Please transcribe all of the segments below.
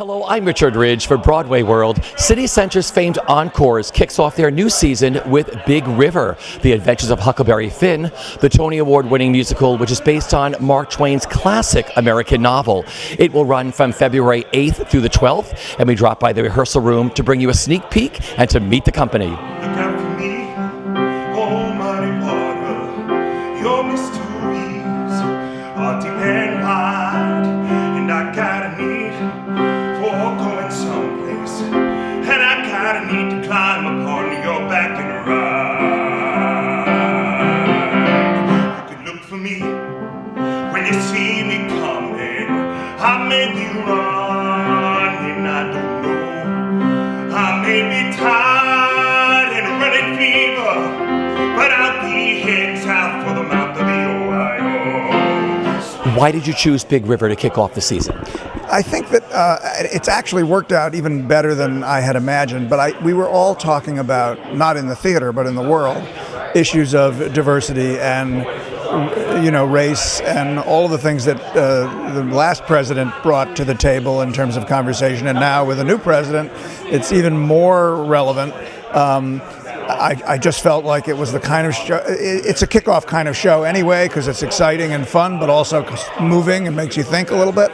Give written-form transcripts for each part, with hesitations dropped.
Hello, I'm Richard Ridge for Broadway World. City Center's famed Encores kicks off their new season with Big River, The Adventures of Huckleberry Finn, the Tony Award-winning musical which is based on Mark Twain's classic American novel. It will run from February 8th through the 12th, and we drop by the rehearsal room to bring you a sneak peek and to meet the company. Look out for me, almighty water, your mysteries are deep and wide, and I got a need for going someplace, and I got a need to climb upon your back and ride. You can look for me when you see me coming. I may be running, I don't know. I may be tired and running fever, but I'll be heading south for the mouth of the Ohio. Why did you choose Big River to kick off the season? I think that it's actually worked out even better than I had imagined, but we were all talking about, not in the theater, but in the world, issues of diversity and race and all of the things that the last president brought to the table in terms of conversation. And now with a new president, it's even more relevant. I just felt like it was the kind of show, it's a kickoff kind of show anyway, because it's exciting and fun, but also moving and makes you think a little bit.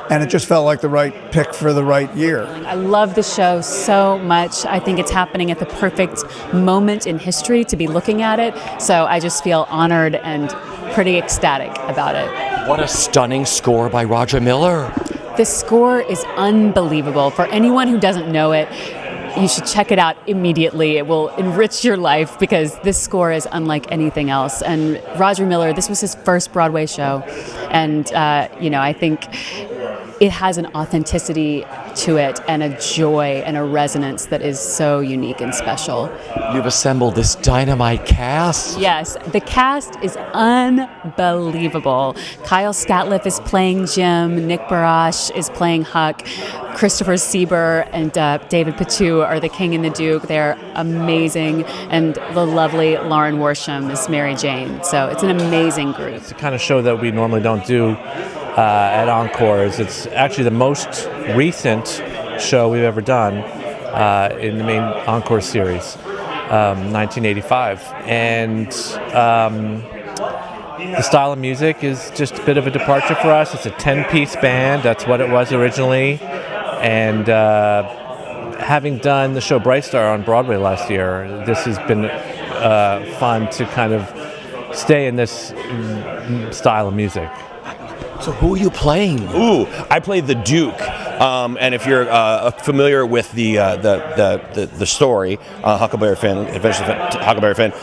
And it just felt like the right pick for the right year. I love the show so much. I think it's happening at the perfect moment in history to be looking at it. So I just feel honored and pretty ecstatic about it. What a stunning score by Roger Miller. The score is unbelievable. For anyone who doesn't know it, you should check it out immediately. It will enrich your life because this score is unlike anything else. And Roger Miller, this was his first Broadway show. And, I think it has an authenticity to it and a joy and a resonance that is so unique and special. You've assembled this dynamite cast. Yes, the cast is unbelievable. Kyle Scatliffe is playing Jim, Nick Barasch is playing Huck, Christopher Sieber and David Pittu are the King and the Duke. They're amazing, and the lovely Lauren Worsham is Mary Jane. So it's an amazing group. It's the kind of show that we normally don't do at Encores. It's actually the most recent show we've ever done in the main Encore series, 1985. And the style of music is just a bit of a departure for us. It's a 10-piece band. That's what it was originally. And having done the show Bright Star on Broadway last year, this has been fun to kind of stay in this style of music. So who are you playing? Ooh, I play the Duke. And if you're familiar with the story, Huckleberry Finn, Adventures of Huckleberry Finn,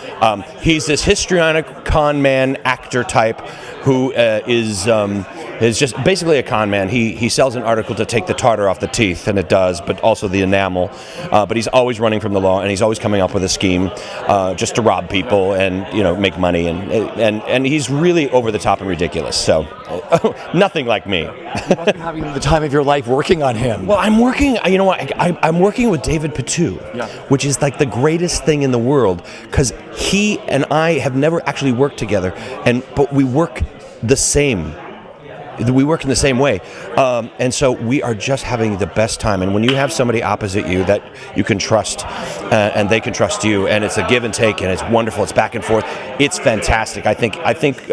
he's this histrionic con man actor type who is just basically a con man. He sells an article to take the tartar off the teeth, and it does, but also the enamel. But he's always running from the law, and he's always coming up with a scheme just to rob people and make money, and he's really over the top and ridiculous. So nothing like me. You must be having the time of your life working on him. Well, I'm working. I'm working with David Pittu, which is like the greatest thing in the world, because he and I have never actually worked together, but we work the same. We work in the same way, and so we are just having the best time. And when you have somebody opposite you that you can trust, and they can trust you, and it's a give and take, and it's wonderful. It's back and forth. It's fantastic. I think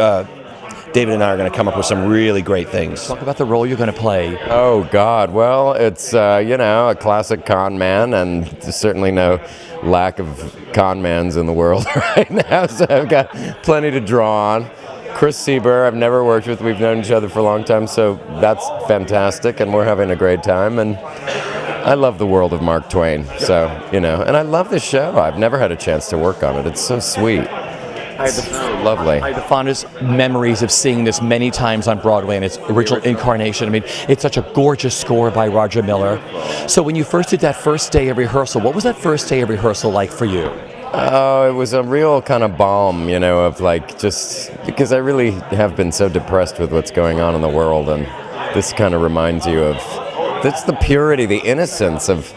David and I are going to come up with some really great things. Talk about the role you're going to play. Oh, God. Well, it's, a classic con man, and there's certainly no lack of con mans in the world right now, so I've got plenty to draw on. Chris Sieber, I've never worked with. We've known each other for a long time, so that's fantastic, and we're having a great time. And I love the world of Mark Twain, so, and I love this show. I've never had a chance to work on it. It's so sweet. Lovely. I have the fondest memories of seeing this many times on Broadway in its original incarnation. I mean, it's such a gorgeous score by Roger Miller. So when you first did that first day of rehearsal, what was that first day of rehearsal like for you? Oh, it was a real kind of balm, of just because I really have been so depressed with what's going on in the world, and this kind of reminds you of that's the purity, the innocence of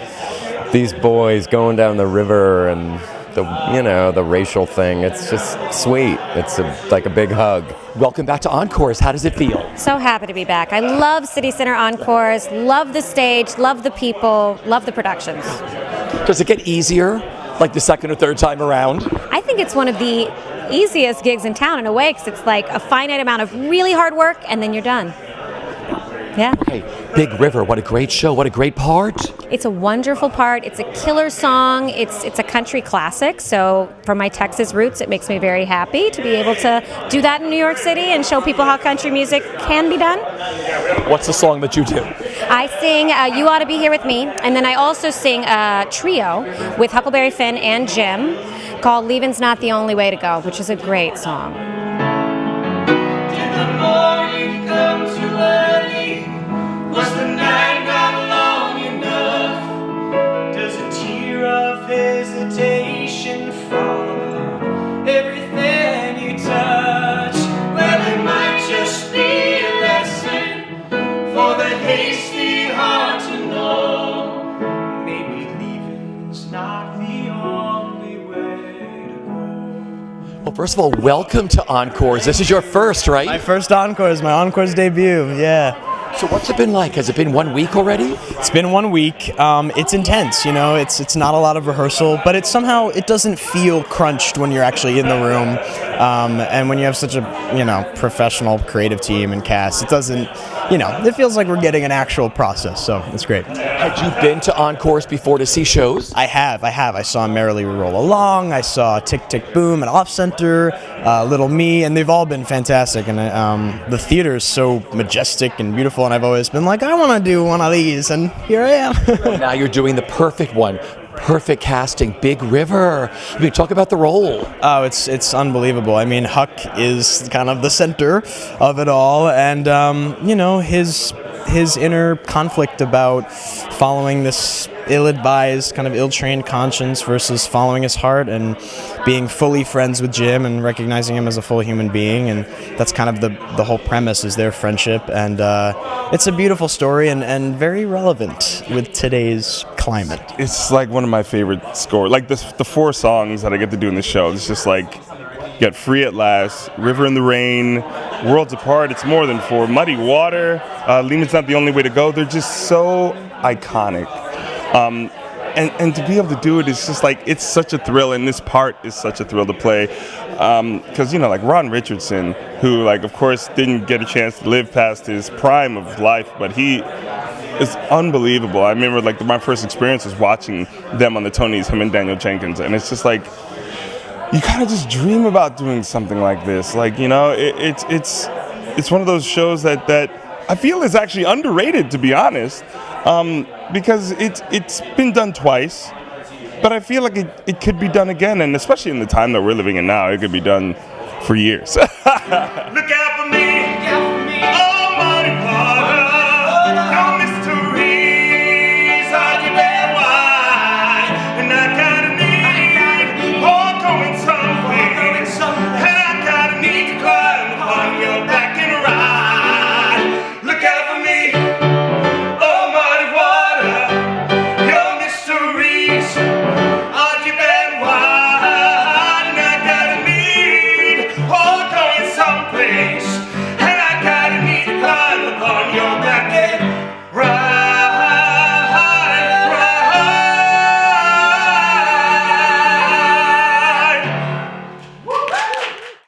these boys going down the river and the racial thing. It's just sweet. It's like a big hug. Welcome back to Encores. How does it feel? So happy to be back. I love City Center Encores, love the stage, love the people, love the productions. Does it get easier, like the second or third time around? I think it's one of the easiest gigs in town in a way, because it's like a finite amount of really hard work and then you're done. Yeah. Hey, Big River, what a great show, what a great part. It's a wonderful part. It's a killer song. It's a country classic. So from my Texas roots, it makes me very happy to be able to do that in New York City and show people how country music can be done. What's the song that you do? I sing You Ought to Be Here With Me, and then I also sing a trio with Huckleberry Finn and Jim called Leaving's Not the Only Way to Go, which is a great song. Did the morning come too early? Was the night not long enough? Does a tear of hesitation follow everything you touch? Well, it might just be a lesson for the hasty heart to know. Maybe leaving's not the only way to go. Well, first of all, welcome to Encores. This is your first, right? My first Encores, my Encores debut, yeah. So what's it been like? Has it been 1 week already? It's been 1 week. It's intense, it's not a lot of rehearsal, but it doesn't feel crunched when you're actually in the room. And when you have such a, professional creative team and cast, it doesn't, it feels like we're getting an actual process, so it's great. Had you been to Encores before to see shows? I have. I saw Merrily We Roll Along, I saw Tick Tick Boom at Off Center, Little Me, and they've all been fantastic. And the theater is so majestic and beautiful, and I've always been like, I want to do one of these, and here I am. Now you're doing the perfect one. Perfect casting, Big River. I mean, talk about the role. Oh, it's unbelievable. I mean, Huck is kind of the center of it all, and his inner conflict about following this ill-advised, kind of ill-trained conscience versus following his heart and being fully friends with Jim and recognizing him as a full human being, and that's kind of the whole premise is their friendship, and it's a beautiful story and very relevant with today's climate. It's like one of my favorite scores. Like the 4 songs that I get to do in the show, it's just like, you got Free at Last, River in the Rain, Worlds Apart, It's More Than 4, Muddy Water, Leaving's Not the Only Way to Go. They're just so iconic. And to be able to do it is just like, it's such a thrill, and this part is such a thrill to play. Because, like Ron Richardson, who, like, of course, didn't get a chance to live past his prime of life, but he is unbelievable. I remember, like, my first experience was watching them on the Tonys, him and Daniel Jenkins, and it's just like, you kind of just dream about doing something like this. Like, it's one of those shows that I feel is actually underrated, to be honest, because it's been done twice, but I feel like it could be done again, and especially in the time that we're living in now, it could be done for years. Look out for me.